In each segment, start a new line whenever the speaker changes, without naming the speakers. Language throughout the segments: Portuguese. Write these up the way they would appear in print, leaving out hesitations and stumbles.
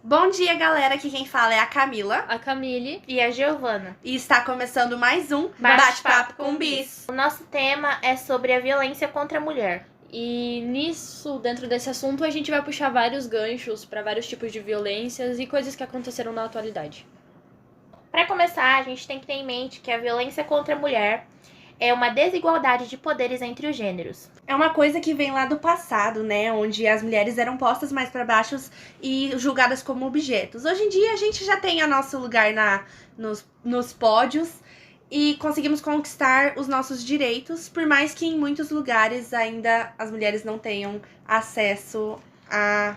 Bom dia, galera. Aqui quem fala é a Camila.
A Camille
e a Giovana.
E está começando mais um
Bate-Papo
com Bis.
O nosso tema é sobre a violência contra a mulher.
E nisso, dentro desse assunto, a gente vai puxar vários ganchos para vários tipos de violências e coisas que aconteceram na atualidade.
Para começar, a gente tem que ter em mente que a violência contra a mulher é uma desigualdade de poderes entre os gêneros.
É uma coisa que vem lá do passado, né? Onde as mulheres eram postas mais para baixo e julgadas como objetos. Hoje em dia a gente já tem o nosso lugar nos pódios e conseguimos conquistar os nossos direitos, por mais que em muitos lugares ainda as mulheres não tenham acesso a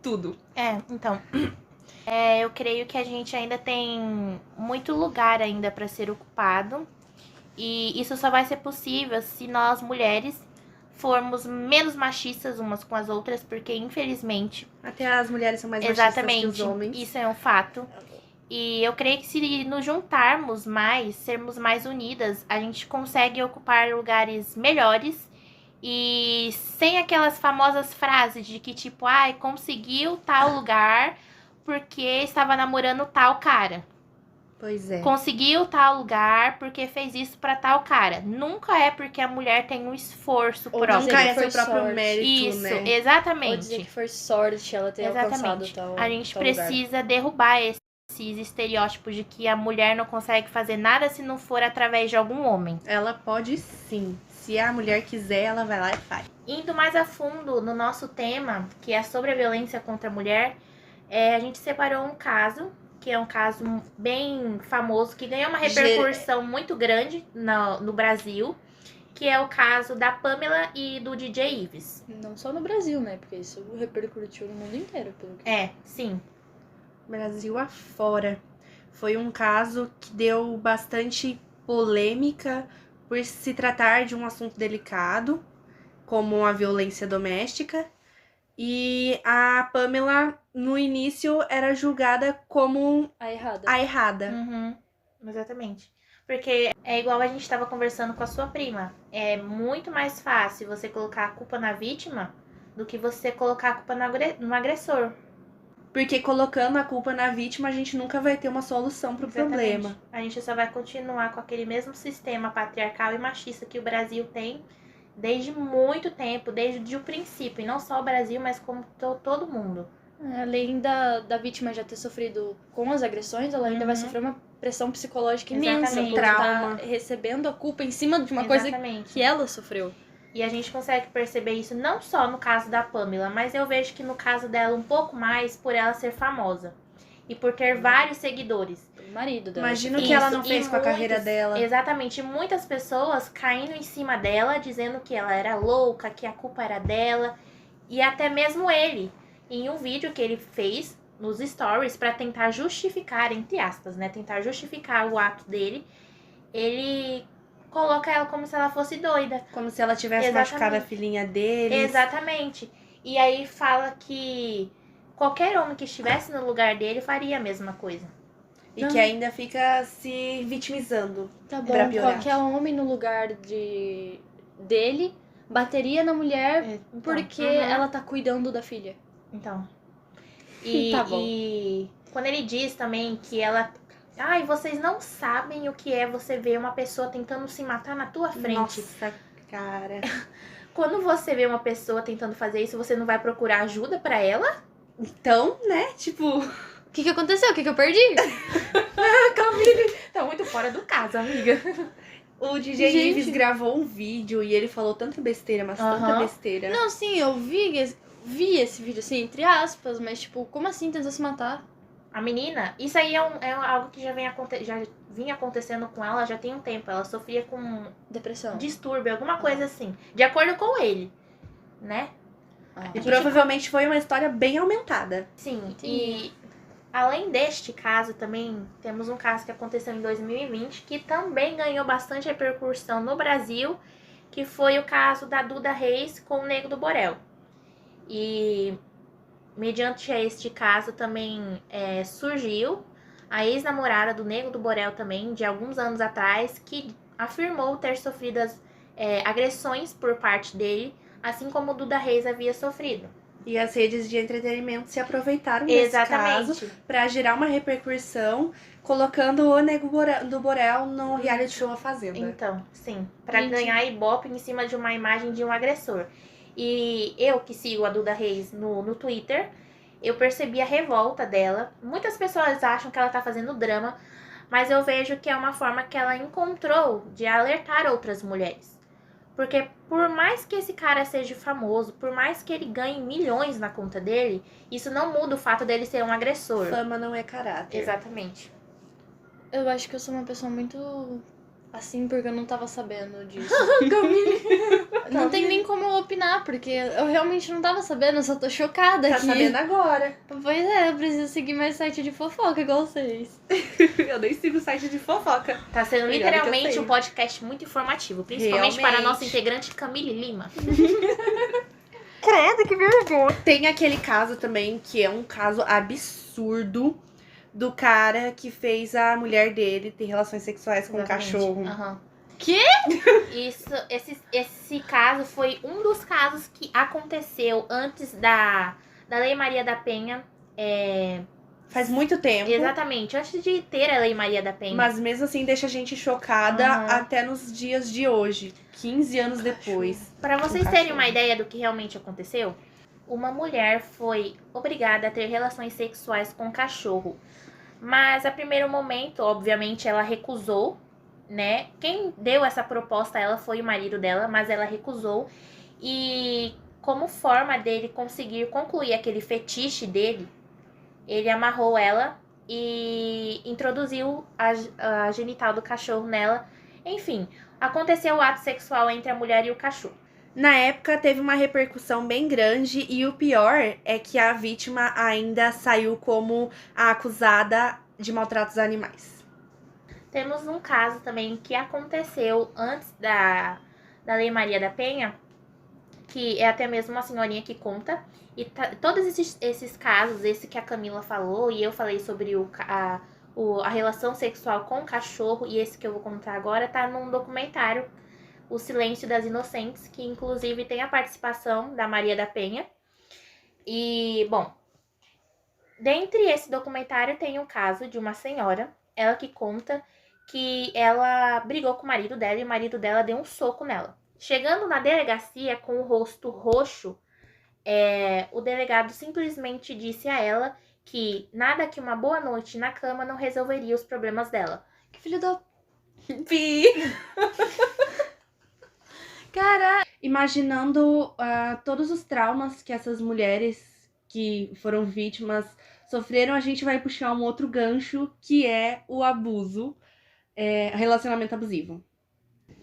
tudo.
Então, eu creio que a gente ainda tem muito lugar ainda para ser ocupado. E isso só vai ser possível se nós, mulheres, formos menos machistas umas com as outras, porque, infelizmente...
Até as mulheres são mais machistas que os homens.
Isso é um fato. E eu creio que se nos juntarmos mais, sermos mais unidas, a gente consegue ocupar lugares melhores e sem aquelas famosas frases de que, tipo, conseguiu tal lugar porque estava namorando tal cara.
Pois é.
Conseguiu tal lugar porque fez isso pra tal cara. Nunca é porque a mulher tem um esforço próprio.
Nunca é seu próprio
sorte.
mérito,
Isso,
né?
exatamente.
Ou dizer que foi sorte ela ter alcançado tal
A gente
tal
precisa derrubar esses estereótipos de que a mulher não consegue fazer nada se não for através de algum homem.
Ela pode sim. Se a mulher quiser, ela vai lá e faz.
Indo mais a fundo no nosso tema, que é sobre a violência contra a mulher, a gente separou um caso, que é um caso bem famoso, que ganhou uma repercussão muito grande no Brasil, que é o caso da Pamela e do DJ Ives.
Não só no Brasil, né? Porque isso repercutiu no mundo inteiro. Pelo que...
Sim.
Brasil afora. Foi um caso que deu bastante polêmica por se tratar de um assunto delicado, como a violência doméstica. E a Pamela, no início, era julgada como
a errada.
a errada.
Uhum, exatamente. Porque é igual a gente estava conversando com a sua prima. É muito mais fácil você colocar a culpa na vítima do que você colocar a culpa no agressor.
Porque colocando a culpa na vítima, a gente nunca vai ter uma solução pro problema.
A gente só vai continuar com aquele mesmo sistema patriarcal e machista que o Brasil tem desde muito tempo, desde o princípio. E não só o Brasil, mas como todo mundo.
Além da vítima já ter sofrido com as agressões, ela ainda vai sofrer uma pressão psicológica imensa. Por estar recebendo a culpa em cima de uma coisa que ela sofreu.
E a gente consegue perceber isso não só no caso da Pamela, mas eu vejo que no caso dela um pouco mais por ela ser famosa. E por ter vários seguidores.
O marido dela.
Imagina o que ela não fez com a carreira dela.
Exatamente. Muitas pessoas caindo em cima dela, dizendo que ela era louca, que a culpa era dela. E até mesmo ele, em um vídeo que ele fez nos stories para tentar justificar, entre aspas, né? Tentar justificar o ato dele. Ele coloca ela como se ela fosse doida.
Como se ela tivesse machucado a filhinha dele.
Exatamente. E aí fala que qualquer homem que estivesse no lugar dele faria a mesma coisa.
E que ainda fica se vitimizando.
Tá bom, qualquer homem no lugar dele bateria na mulher porque ela tá cuidando da filha.
Então.
Tá bom.
E quando ele diz também que ela... vocês não sabem o que é você ver uma pessoa tentando se matar na tua frente.
Nossa, cara.
Quando você vê uma pessoa tentando fazer isso, você não vai procurar ajuda pra ela?
Então, né? Tipo...
O que aconteceu? O que eu perdi?
Camille, tá muito fora do caso, amiga. O DJ Ives gravou um vídeo e ele falou tanta besteira, mas tanta besteira.
Não, sim, eu vi esse vídeo, assim, entre aspas, mas tipo, como assim tentar se matar?
A menina, isso aí é algo que já vinha acontecendo com ela já tem um tempo. Ela sofria com
depressão,
distúrbio, alguma coisa assim. De acordo com ele, né?
E provavelmente foi uma história bem aumentada.
Sim, e além deste caso, também temos um caso que aconteceu em 2020, que também ganhou bastante repercussão no Brasil, que foi o caso da Duda Reis com o Nego do Borel. E mediante este caso também surgiu a ex-namorada do Nego do Borel também, de alguns anos atrás, que afirmou ter sofrido agressões por parte dele, assim como o Duda Reis havia sofrido.
E as redes de entretenimento se aproveitaram desse caso para gerar uma repercussão, colocando o Nego do Borel no reality show A Fazenda.
Então, sim, para ganhar ibope em cima de uma imagem de um agressor. E eu que sigo a Duda Reis no Twitter, eu percebi a revolta dela. Muitas pessoas acham que ela tá fazendo drama, mas eu vejo que é uma forma que ela encontrou de alertar outras mulheres. Porque por mais que esse cara seja famoso, por mais que ele ganhe milhões na conta dele, isso não muda o fato dele ser um agressor.
Fama não é caráter.
Exatamente.
Eu acho que eu sou uma pessoa muito assim, porque eu não tava sabendo disso. Não tem nem como eu opinar, porque eu realmente não tava sabendo, eu só tô chocada aqui.
Tá sabendo agora.
Pois é, eu preciso seguir mais site de fofoca igual vocês.
Eu nem sigo site de fofoca.
Tá sendo literalmente um podcast muito informativo, principalmente para a nossa integrante Camille Lima.
Credo, que vergonha. Tem aquele caso também, que é um caso absurdo, do cara que fez a mulher dele ter relações sexuais com um cachorro.
Que?
Esse caso foi um dos casos que aconteceu antes da Lei Maria da Penha.
Faz muito tempo.
Exatamente, antes de ter a Lei Maria da Penha.
Mas mesmo assim deixa a gente chocada até nos dias de hoje, 15 anos depois.
Para vocês terem uma ideia do que realmente aconteceu, uma mulher foi obrigada a ter relações sexuais com um cachorro. Mas a primeiro momento, obviamente, ela recusou, né? Quem deu essa proposta a ela foi o marido dela, mas ela recusou. E como forma dele conseguir concluir aquele fetiche dele, ele amarrou ela e introduziu a genital do cachorro nela. Enfim, aconteceu o ato sexual entre a mulher e o cachorro.
Na época teve uma repercussão bem grande e o pior é que a vítima ainda saiu como a acusada de maltratos animais.
Temos um caso também que aconteceu antes da Lei Maria da Penha, que é até mesmo uma senhorinha que conta. E todos esses casos, esse que a Camila falou, e eu falei sobre a relação sexual com o cachorro, e esse que eu vou contar agora, tá num documentário, O Silêncio das Inocentes, que inclusive tem a participação da Maria da Penha. E, bom, dentre esse documentário tem um caso de uma senhora, ela que conta que ela brigou com o marido dela e o marido dela deu um soco nela. Chegando na delegacia com o rosto roxo, o delegado simplesmente disse a ela que nada que uma boa noite na cama não resolveria os problemas dela.
Que filho da...
Pi! Cara, imaginando todos os traumas que essas mulheres que foram vítimas sofreram, a gente vai puxar um outro gancho, que é o abuso, relacionamento abusivo.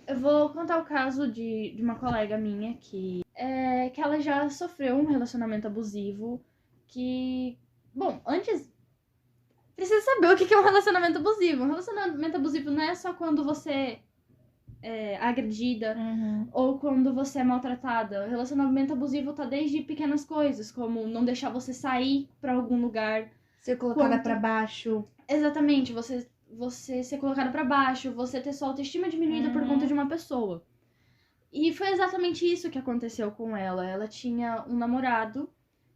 Eu vou contar o caso de uma colega minha que ela já sofreu um relacionamento abusivo que... Bom, antes... Precisa saber o que é um relacionamento abusivo. Um relacionamento abusivo não é só quando você é agredida ou quando você é maltratada. O relacionamento abusivo tá desde pequenas coisas, como não deixar você sair pra algum lugar.
Ser colocada pra baixo.
Exatamente, você ser colocada pra baixo, você ter sua autoestima diminuída por conta de uma pessoa. E foi exatamente isso que aconteceu com ela. Ela tinha um namorado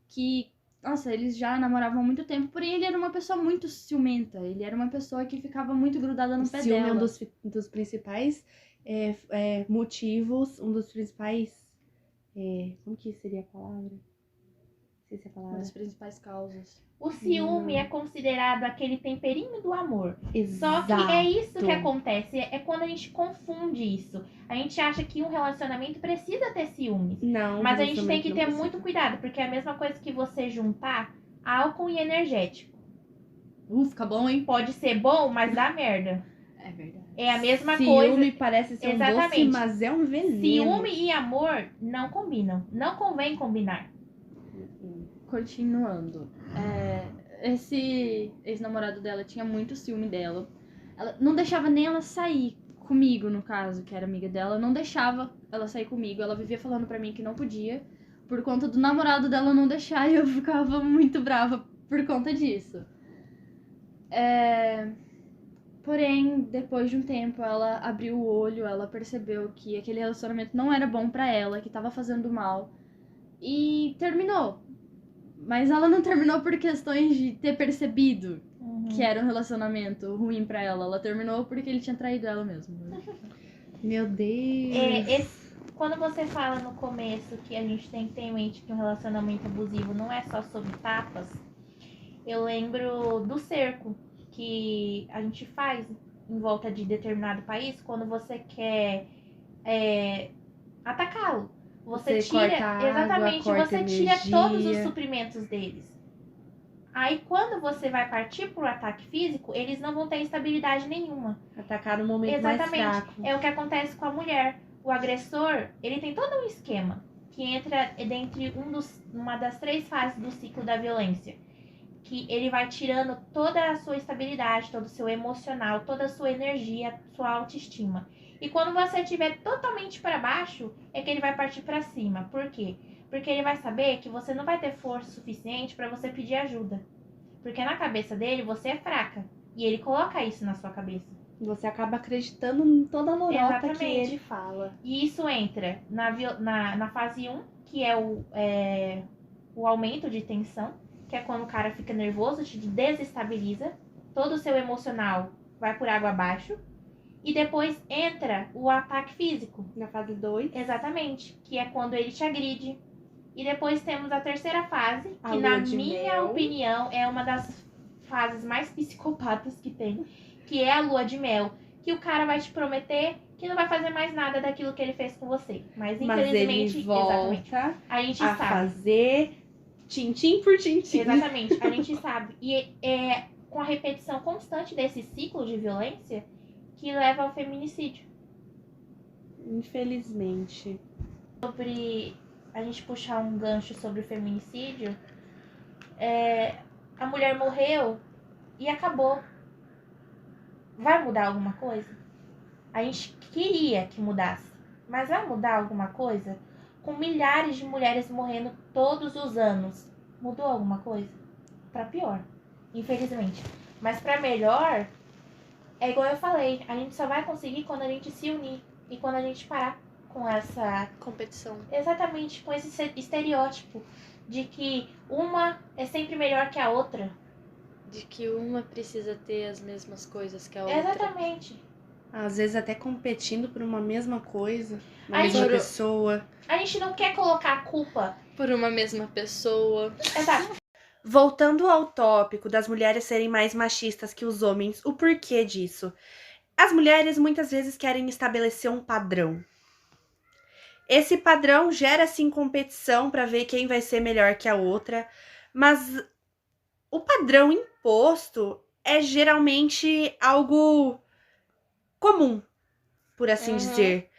que, nossa, eles já namoravam há muito tempo, porém ele era uma pessoa muito ciumenta. Ele era uma pessoa que ficava muito grudada no pé dela.
É um dos principais motivos, um dos principais... como que seria a palavra? Não sei se é a palavra.
Uma das principais causas.
O ciúme é considerado aquele temperinho do amor.
Exato.
Só que é isso que acontece. É quando a gente confunde isso. A gente acha que um relacionamento precisa ter ciúmes.
Não.
Mas a gente tem que ter muito cuidado. Porque é a mesma coisa que você juntar álcool e energético.
Fica bom, hein?
Pode ser bom, mas dá merda.
É verdade.
É a mesma coisa.
Ciúme parece ser um doce, mas é um veneno.
Ciúme e amor não combinam. Não convém combinar.
Continuando. Esse ex-namorado dela tinha muito ciúme dela. Ela não deixava nem ela sair comigo, no caso, que era amiga dela. Não deixava ela sair comigo. Ela vivia falando pra mim que não podia, por conta do namorado dela não deixar. E eu ficava muito brava por conta disso. Porém, depois de um tempo, ela abriu o olho. Ela percebeu que aquele relacionamento não era bom pra ela, que tava fazendo mal. E terminou. Mas ela não terminou por questões de ter percebido
Uhum.
que era um relacionamento ruim pra ela. Ela terminou porque ele tinha traído ela mesmo.
Meu Deus.
Quando você fala no começo que a gente tem que ter em mente que um relacionamento abusivo não é só sobre tapas, eu lembro do cerco que a gente faz em volta de determinado país quando você quer atacá-lo. Você tira,
corta água,
exatamente,
corta
você tira todos os
energia.
suprimentos deles. Aí quando você vai partir pro ataque físico, eles não vão ter estabilidade nenhuma.
Atacar no momento mais
Exatamente.
fraco.
É o que acontece com a mulher. O agressor, ele tem todo um esquema que entra dentre uma das 3 fases do ciclo da violência. Que ele vai tirando toda a sua estabilidade, todo o seu emocional, toda a sua energia, sua autoestima. E quando você estiver totalmente para baixo, é que ele vai partir para cima. Por quê? Porque ele vai saber que você não vai ter força suficiente para você pedir ajuda. Porque na cabeça dele, você é fraca. E ele coloca isso na sua cabeça.
Você acaba acreditando em toda a lorota que
Exatamente.
ele fala.
E isso entra na fase 1, que é o aumento de tensão, que é quando o cara fica nervoso, te desestabiliza, todo o seu emocional vai por água abaixo. E depois entra o ataque físico.
Na fase 2.
Exatamente, que é quando ele te agride. E depois temos a terceira fase,
A
que
lua
na
de
minha
mel.
opinião é uma das fases mais psicopatas que tem, que é a lua de mel, que o cara vai te prometer que não vai fazer mais nada daquilo que ele fez com você. Mas
Mas
infelizmente,
ele volta
exatamente, a gente
a
sabe.
fazer tintim por tintim.
Exatamente, a gente sabe. E é com a repetição constante desse ciclo de violência que leva ao feminicídio.
Infelizmente.
Sobre a gente puxar um gancho sobre o feminicídio, a mulher morreu e acabou. Vai mudar alguma coisa? A gente queria que mudasse, mas vai mudar alguma coisa? Com milhares de mulheres morrendo todos os anos, mudou alguma coisa? Pra pior, infelizmente. Mas pra melhor, é igual eu falei, a gente só vai conseguir quando a gente se unir e quando a gente parar com essa
Competição.
exatamente com esse estereótipo de que uma é sempre melhor que a outra.
De que uma precisa ter as mesmas coisas que a outra.
Exatamente.
Às vezes até competindo por uma mesma coisa, uma
Aí,
mesma
juro.
pessoa.
A gente não quer colocar a culpa.
Por uma mesma pessoa.
Exato.
Voltando ao tópico das mulheres serem mais machistas que os homens, o porquê disso? As mulheres muitas vezes querem estabelecer um padrão. Esse padrão gera sim competição para ver quem vai ser melhor que a outra, mas o padrão imposto é geralmente algo comum, por assim
Uhum.
dizer.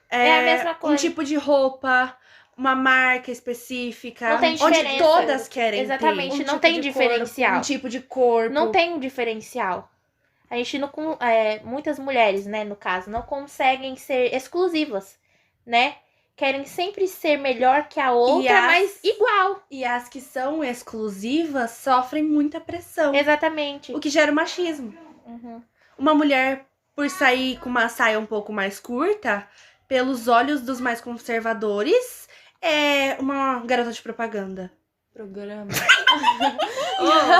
É a mesma
Um
coisa.
tipo de roupa, uma marca específica,
Não tem
onde
diferença.
todas querem
Exatamente,
ter.
não
tipo
tem
de
diferencial.
corpo, um tipo de corpo.
Não tem um diferencial. A gente não, muitas mulheres, né, no caso, não conseguem ser exclusivas, né? Querem sempre ser melhor que a outra, mas igual.
E as que são exclusivas sofrem muita pressão,
Exatamente.
o que gera o machismo.
Uhum.
Uma mulher, por sair com uma saia um pouco mais curta, pelos olhos dos mais conservadores, é uma garota de propaganda.
Programa.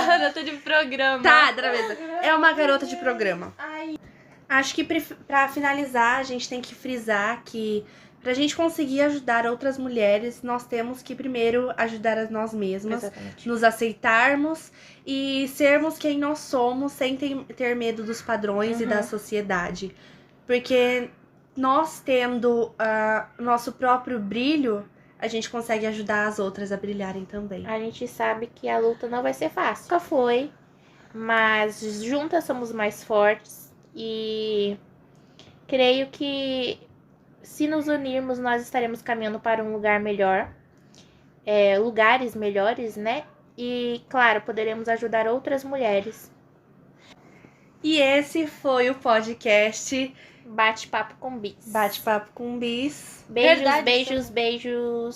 Garota de programa.
Tá, outra vez. É uma garota de programa. Acho que pra finalizar, a gente tem que frisar que pra gente conseguir ajudar outras mulheres, nós temos que primeiro ajudar a nós mesmas,
Exatamente.
nos aceitarmos e sermos quem nós somos sem ter medo dos padrões e da sociedade. Porque nós tendo nosso próprio brilho, a gente consegue ajudar as outras a brilharem também.
A gente sabe que a luta não vai ser fácil. Nunca foi, mas juntas somos mais fortes e creio que se nos unirmos, nós estaremos caminhando para um lugar melhor, lugares melhores, né? E, claro, poderemos ajudar outras mulheres.
E esse foi o podcast
Bate-papo com bis.
Bate-Papo com Bis.
Beijos,
Verdade,
beijos, beijos.